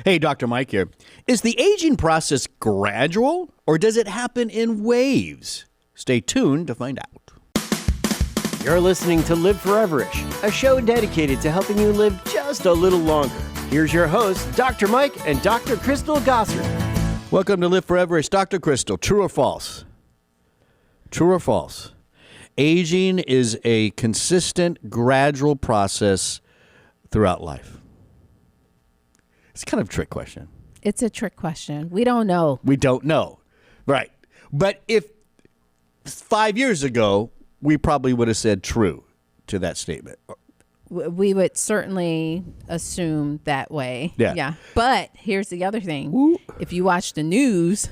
Hey, Dr. Mike here. Is the aging process gradual or does it happen in waves? Stay tuned to find out. You're listening to Live Foreverish, a show dedicated to helping you live just a little longer. Here's your hosts, Dr. Mike and Dr. Crystal Gossard. Welcome to Live Foreverish. Dr. Crystal, true or false? True or false? Aging is a consistent, gradual process throughout life. It's kind of a trick question. It's a trick question. We don't know. We don't know. Right. But if 5 years ago, we probably would have said true to that statement. We would certainly assume that way. Yeah. But here's the other thing. Ooh. If you watch the news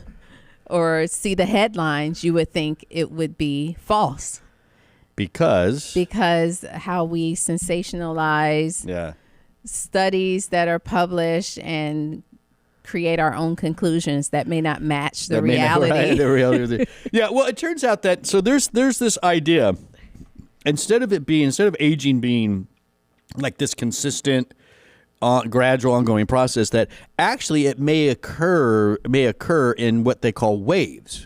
or see the headlines, you would think it would be false. Because how we sensationalize studies that are published and create our own conclusions that may not match the reality. The reality. Yeah, well, it turns out that there's this idea, instead of aging being like this consistent, gradual, ongoing process, that actually it may occur in what they call waves,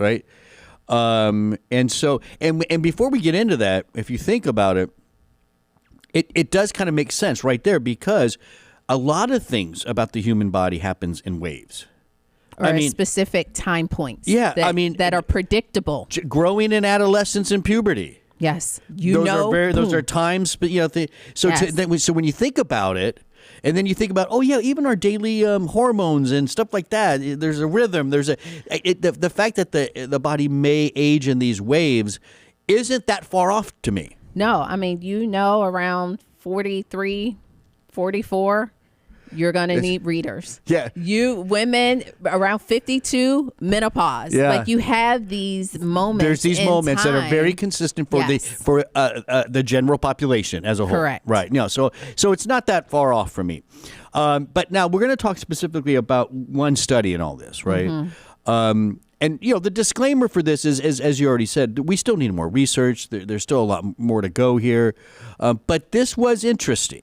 right? And before we get into that, if you think about it, it does kind of make sense right there, because a lot of things about the human body happens in waves. Or specific time points. Yeah, that are predictable. Growing in adolescence and puberty. Yes, those are times. But so when you think about it, and then you think about even our daily hormones and stuff like that. There's a rhythm. The fact that the body may age in these waves isn't that far off to me. No, around 43, 44, you're going to need readers. Yeah. You women around 52, menopause. Yeah. Like you have these moments. There's these moments that are very consistent for the general population as a whole. Correct. Right. No. So it's not that far off from me. But now we're going to talk specifically about one study in all this, right? Mm-hmm. And the disclaimer for this is, as you already said, we still need more research. There's still a lot more to go here. But this was interesting.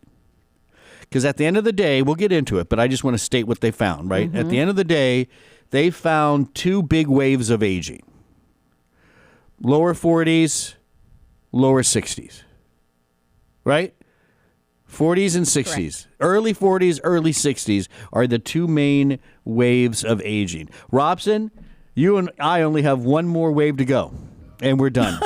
Because at the end of the day, we'll get into it, but I just want to state what they found, right? Mm-hmm. At the end of the day, they found two big waves of aging. Lower 40s, lower 60s, right? 40s and 60s. Correct. Early 40s, early 60s are the two main waves of aging. Robson, you and I only have one more wave to go, and we're done.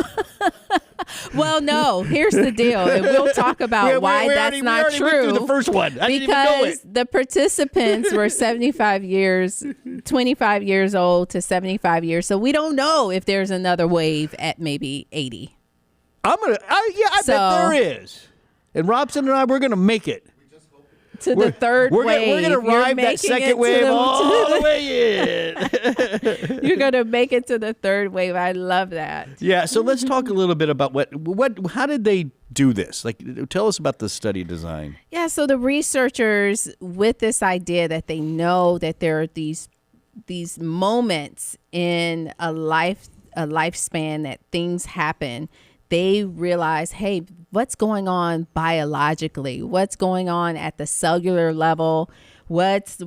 Well, no, here's the deal. And we'll talk about why that's not true. Went through the first one. I didn't even know it. The participants were 25 years old to 75 years. So we don't know if there's another wave at maybe 80. I bet there is. And Robson and I, we're going to make it. To the third wave. We're going to ride that second wave all the way in. You're going to make it to the third wave. I love that. Yeah, so let's talk a little bit about how did they do this? Like, tell us about the study design. Yeah, so the researchers, with this idea that they know that there are these moments in a lifespan that things happen, they realize, hey, what's going on biologically? What's going on at the cellular level? What's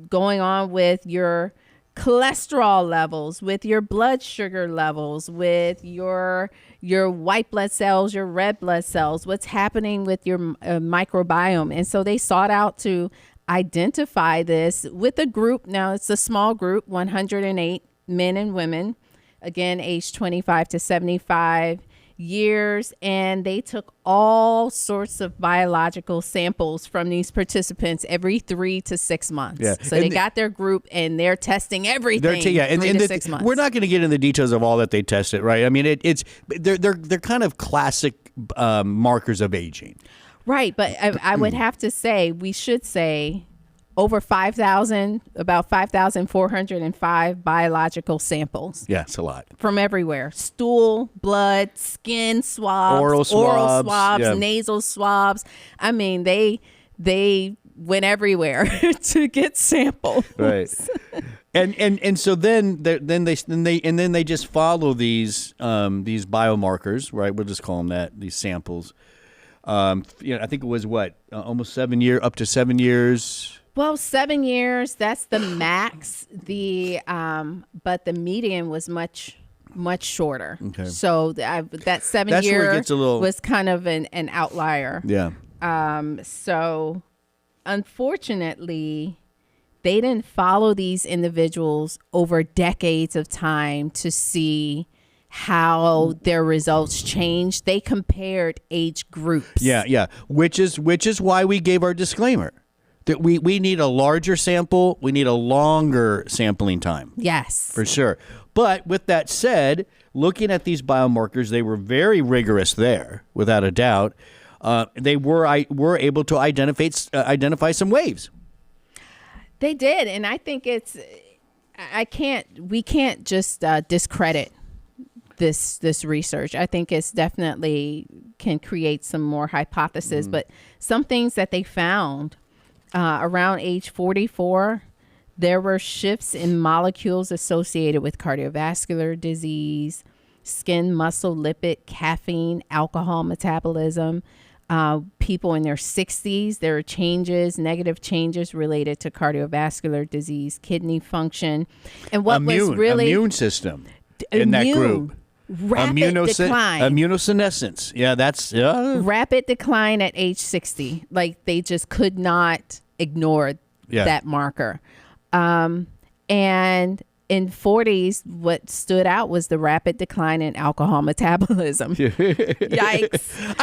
going on with your cholesterol levels, with your blood sugar levels, with your white blood cells, your red blood cells? What's happening with your microbiome? And so they sought out to identify this with a group. Now, it's a small group, 108 men and women, again, aged 25 to 75 years, and they took all sorts of biological samples from these participants every 3 to 6 months. Yeah. So they got their group and they're testing everything. 3 to 6 months. We're not going to get into the details of all that they tested, right? I mean, they're kind of classic markers of aging. Right, but I would have to say, we should say, over 5,000, about 5,405 biological samples. Yeah, it's a lot. From everywhere. Stool, blood, skin swabs, oral swabs, nasal swabs. I mean, they went everywhere to get samples. Right. And so then they just follow these biomarkers, right? We'll just call them that, these samples. I think it was almost 7 years, up to 7 years. Well, 7 years, that's the max. But the median was much shorter. Okay. So that 7 That's where it year gets a little- was kind of an outlier. Yeah. So unfortunately, they didn't follow these individuals over decades of time to see how their results changed. They compared age groups. Yeah. Which is why we gave our disclaimer that we need a larger sample. We need a longer sampling time. Yes. For sure. But with that said, looking at these biomarkers, they were very rigorous there, without a doubt. They were able to identify some waves. They did, and I think we can't just discredit this research. I think it's definitely can create some more hypotheses, but some things that they found around age 44, there were shifts in molecules associated with cardiovascular disease, skin, muscle, lipid, caffeine, alcohol metabolism. People in their 60s, there are negative changes related to cardiovascular disease, kidney function. And what was really immune system in that group. Rapid decline. Immunosenescence. Yeah, that's rapid decline at age 60. Like they just could not ignore that marker. And in 40s, what stood out was the rapid decline in alcohol metabolism. Yikes!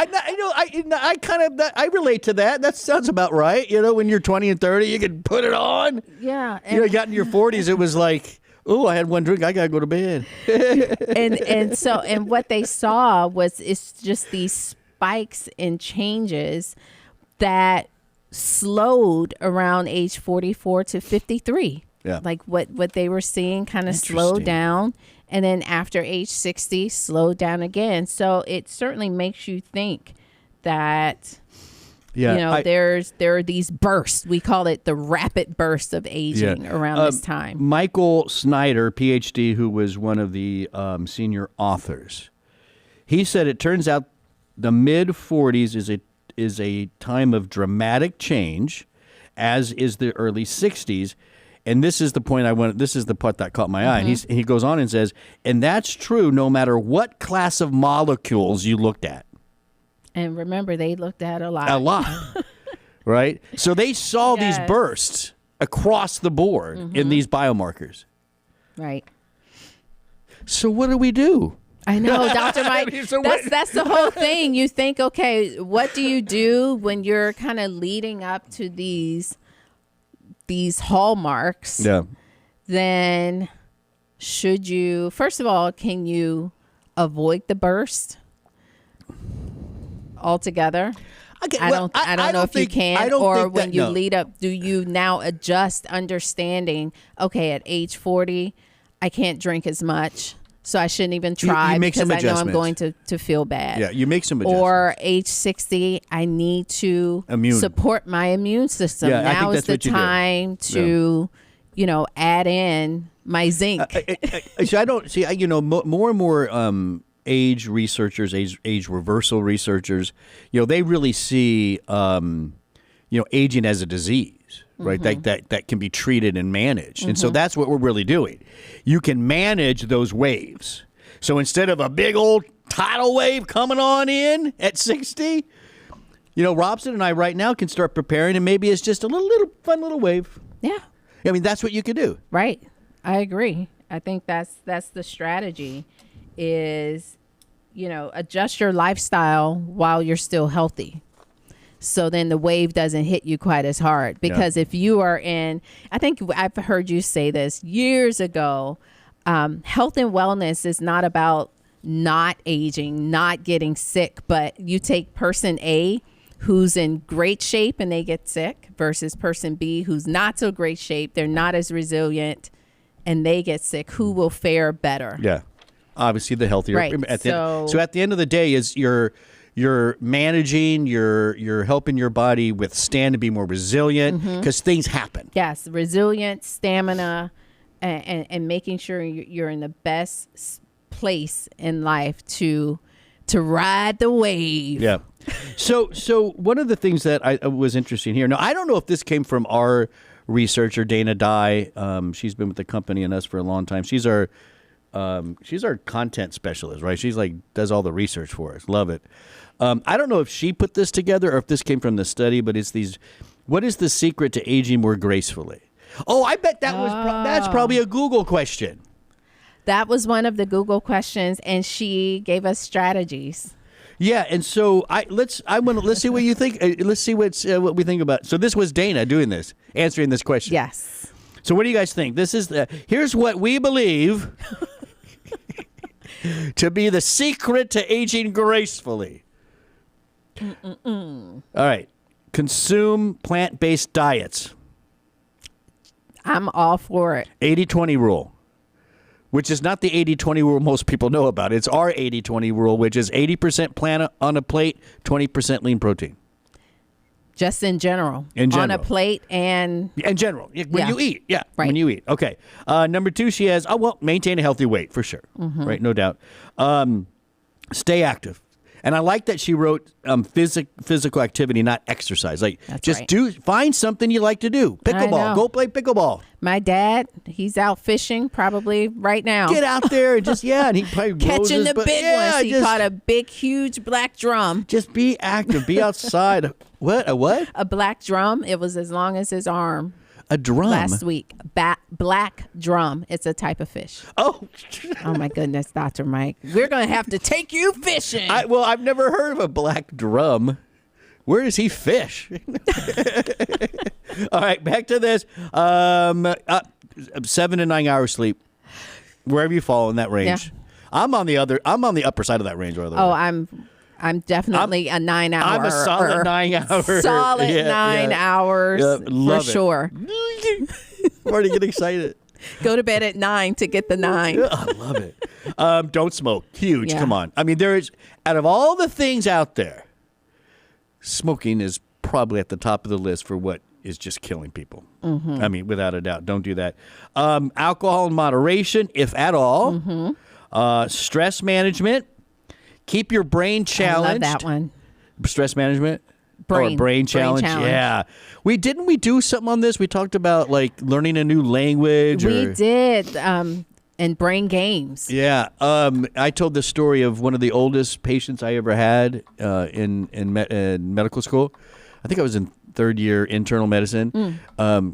I relate to that. That sounds about right. You know, when you're 20 and 30, you can put it on. Yeah. You got in your 40s, it was like, oh, I had one drink, I gotta go to bed. and what they saw was it's just these spikes and changes that slowed around age 44 to 53. Yeah. Like what they were seeing kind of slowed down. And then after age 60, slowed down again. So it certainly makes you think that, there are these bursts. We call it the rapid burst of aging around this time. Michael Snyder, PhD, who was one of the senior authors, he said it turns out the mid-40s is a time of dramatic change, as is the early 60s. And this is the point this is the part that caught my eye. And he goes on and says, and that's true no matter what class of molecules you looked at. And remember, they looked at a lot. A lot, right? So they saw these bursts across the board in these biomarkers. Right. So what do we do? I know, Dr. Mike. That's the whole thing. You think, okay, what do you do when you're kind of leading up to these hallmarks? Yeah. Then should you, first of all, can you avoid the burst altogether? Okay, I don't know if you can, or when you lead up, do you now adjust understanding, okay, at age 40, I can't drink as much, so I shouldn't even try because I know I'm going to feel bad. Yeah, you make some adjustments. Or age 60, I need to support my immune system. Yeah, now is the time to, add in my zinc. So I don't see, more and more age researchers, age reversal researchers, they really see, aging as a disease. Right, that can be treated and managed, and so that's what we're really doing. You can manage those waves. So instead of a big old tidal wave coming on in at 60, Robson and I right now can start preparing, and maybe it's just a little fun little wave. Yeah, I mean that's what you could do. Right, I agree. I think that's the strategy. Is adjust your lifestyle while you're still healthy. So then the wave doesn't hit you quite as hard. Because if you are I think I've heard you say this years ago, health and wellness is not about not aging, not getting sick, but you take person A who's in great shape and they get sick versus person B who's not so great shape, they're not as resilient and they get sick. Who will fare better? Yeah, obviously the healthier. Right. So at the end of the day is you're managing, you're helping your body withstand and be more resilient because things happen. Yes, resilience, stamina, and making sure you're in the best place in life to ride the wave. Yeah, So one of the things that I was interesting here. Now, I don't know if this came from our researcher, Dana Dye. She's been with the company and us for a long time. She's our content specialist, right? She's like does all the research for us. Love it. I don't know if she put this together or if this came from the study, but it's these. What is the secret to aging more gracefully? Oh, I bet that's probably a Google question. That was one of the Google questions, and she gave us strategies. Yeah, and so let's see what you think. Let's see what we think about. So this was Dana doing this, answering this question. Yes. So what do you guys think? Here's what we believe to be the secret to aging gracefully. All right. Consume plant-based diets. I'm all for it. 80-20 rule, which is not the 80-20 rule most people know about. It's our 80-20 rule, which is 80% plant on a plate, 20% lean protein. Just in general. On a plate and... In general. When you eat. Yeah. Right. When you eat. Okay. Number 2, she has, maintain a healthy weight, for sure. Mm-hmm. Right? No doubt. Stay active. And I like that she wrote physical activity, not exercise. Like, That's just right. find something you like to do. Pickleball. Go play pickleball. My dad, he's out fishing probably right now. Get out there and and he probably catching the big ones. He caught a big, huge black drum. Just be active. Be outside. What? A what? A black drum. It was as long as his arm. A drum? Last week. Black drum. It's a type of fish. Oh. Oh, my goodness, Dr. Mike. We're going to have to take you fishing. I've never heard of a black drum. Where does he fish? All right, back to this. 7 to 9 hours sleep. Wherever you fall in that range. Yeah. I'm on the upper side of that range. I'm definitely a 9 hour. I'm a solid 9 hours. Solid 9 hours for sure. I'm already getting excited. Go to bed at 9 to get the 9. I love it. Don't smoke. Huge. Yeah. Come on. I mean, out of all the things out there, smoking is probably at the top of the list for what is just killing people. Mm-hmm. I mean, without a doubt. Don't do that. Alcohol in moderation, if at all. Mm-hmm. Stress management. Keep your brain challenged. I love that one. Stress management? Brain challenge. Yeah. We do something on this. We talked about like learning a new language. We did. And brain games. Yeah. I told the story of one of the oldest patients I ever had in medical school. I think I was in third year internal medicine. I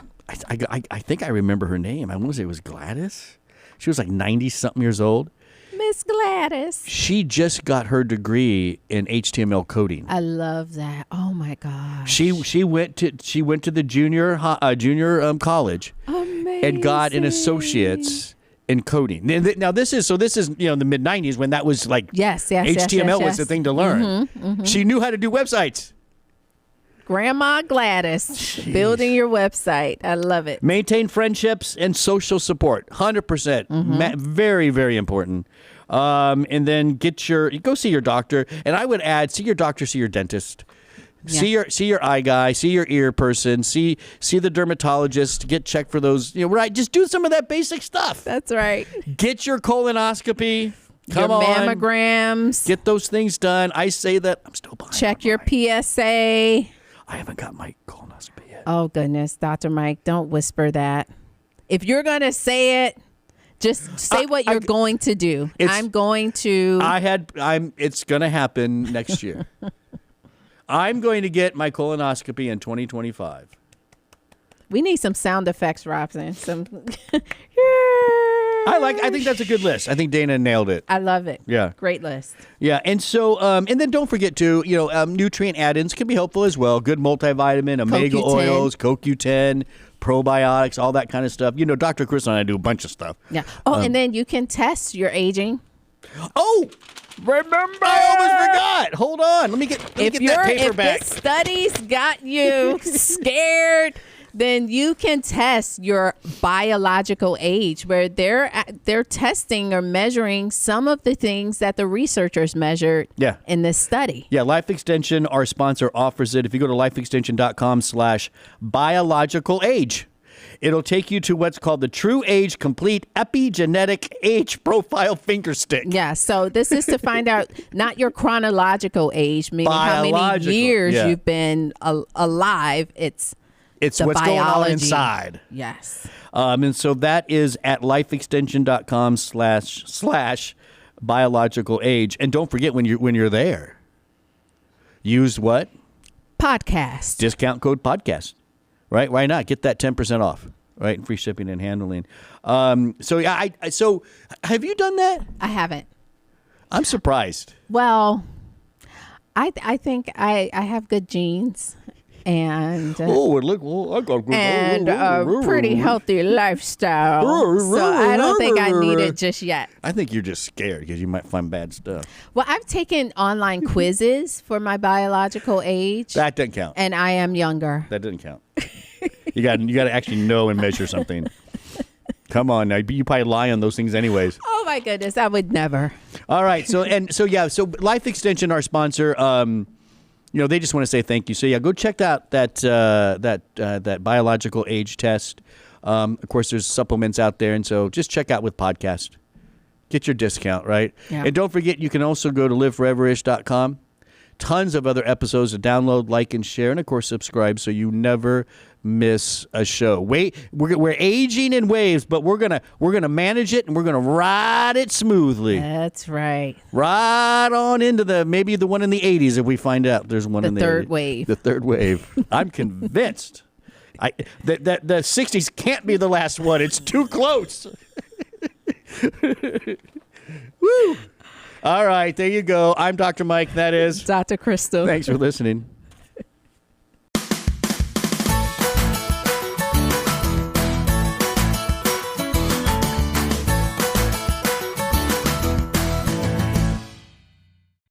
think I remember her name. I want to say it was Gladys. She was like 90-something years old. Miss Gladys. She just got her degree in HTML coding. I love that. Oh my gosh. She went to the junior college. Amazing. And got an associate's in coding. Now this is in the mid 90s when that was like HTML was the thing to learn. Mm-hmm, mm-hmm. She knew how to do websites. Grandma Gladys. Jeez. Building your website. I love it. Maintain friendships and social support. 100%. Mm-hmm. Very, very important. And then go see your doctor. And I would add, see your doctor, see your dentist. Yeah. See your eye guy, see your ear person, see the dermatologist, get checked for those, right? Just do some of that basic stuff. That's right. Get your colonoscopy. Come your on. Mammograms. Get those things done. I say that I'm still behind. Check your PSA. I haven't got my colonoscopy yet. Oh, goodness. Dr. Mike, don't whisper that. If you're going to say it, just say what you're going to do. I'm going to. It's going to happen next year. I'm going to get my colonoscopy in 2025. We need some sound effects, Robson. I think that's a good list. I think Dana nailed it. I love it. Yeah. Great list. Yeah. And so, and then don't forget to, nutrient add-ins can be helpful as well. Good multivitamin, omega oils, CoQ10, probiotics, all that kind of stuff. Dr. Chris and I do a bunch of stuff. Yeah. Oh, and then you can test your aging. Oh, remember? I almost forgot. Hold on. Let me get that paper back. If the studies got you scared, then you can test your biological age, where they're testing or measuring some of the things that the researchers measured in this study. Yeah, Life Extension, our sponsor, offers it. If you go to lifeextension.com/biological age, It'll take you to what's called the True Age Complete Epigenetic Age Profile Finger Stick. Yeah, so this is to find out not your chronological age, meaning how many years you've been alive. It's what's biology. going on inside. Yes. And so that is at lifeextension.com/biological age. And don't forget when you're there, use what? Podcast. Discount code podcast. Right? Why not? Get that 10% off. Right? And free shipping and handling. So have you done that? I haven't. I'm surprised. Well, I think I have good genes and I got good and a pretty healthy lifestyle. So I don't think I need it just yet. I think you're just scared because you might find bad stuff. Well, I've taken online quizzes for my biological age. That doesn't count. And I am younger. That doesn't count. You got to actually know and measure something. Come on now, you probably lie on those things anyways. Oh my goodness, I would never. All right, so Life Extension, our sponsor, they just want to say thank you. So yeah, go check out that biological age test. Of course, there's supplements out there, and so just check out with podcast. Get your discount, right? Yeah. And don't forget, you can also go to liveforeverish.com. Tons of other episodes to download, like, and share, and of course subscribe so you never miss a show. We're aging in waves, but we're gonna manage it and we're gonna ride it smoothly. That's right. Right on into maybe the one in the 80s if we find out there's one in the third 80s. wave. The third wave. I'm convinced. That the 60s can't be the last one. It's too close. Woo! All right, there you go. I'm Dr. Mike. That is Dr. Crystal. Thanks for listening.